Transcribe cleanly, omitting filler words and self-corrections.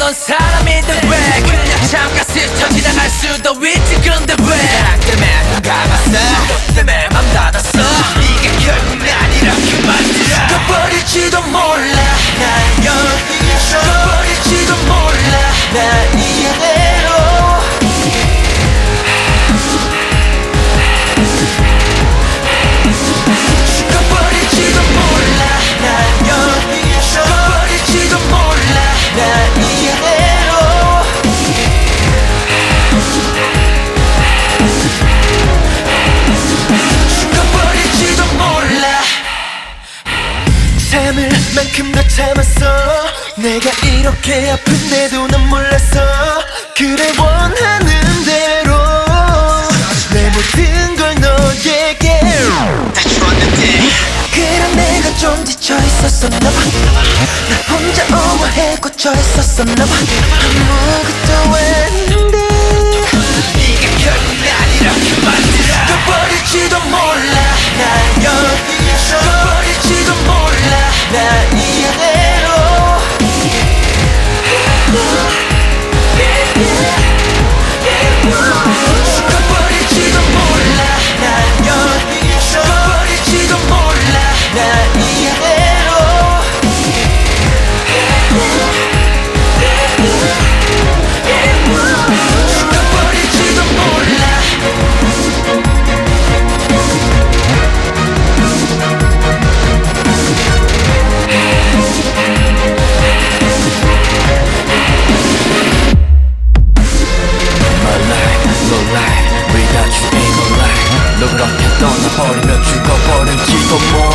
넌 사람인데 왜 그냥 잠깐 스쳐 지나갈 수도 있지. 근데 왜 사랑 때문에 눈 감았어, 너 때문에 맘 닫았어. 이게 결국 난 이렇게 만들어. 꺼버릴지도 몰라 날 여기에서, 꺼버릴지도 몰라 날 이해로. 꺼버릴지도 몰라 날 여기에서, 꺼버릴지도 몰라 날 이해로. 꺼버릴지도 몰라. 참을 만큼 더 참았어. 내가 이렇게 아픈데도 난 몰랐어. 그래 원하는 대로 내 모든 걸 너에게 다 주었는데. 그래 내가 좀 지쳐 있었었나 봐. 나 혼자 오버해 꽂혀 있었었나 봐. 아무것도 했는데 네가 결국 날 이렇게 만들어. 꺼버릴지도 몰라 날 여기에서, 꺼버릴지도 몰라 날 이해로. 꺼버릴지도 몰라 날 여기에서, 꺼버릴지도 몰라 날 이해로. 꺼버릴지도 몰라. Without you ain't no life. 너 그렇게 떠나버리면 죽어버릴지도 몰라.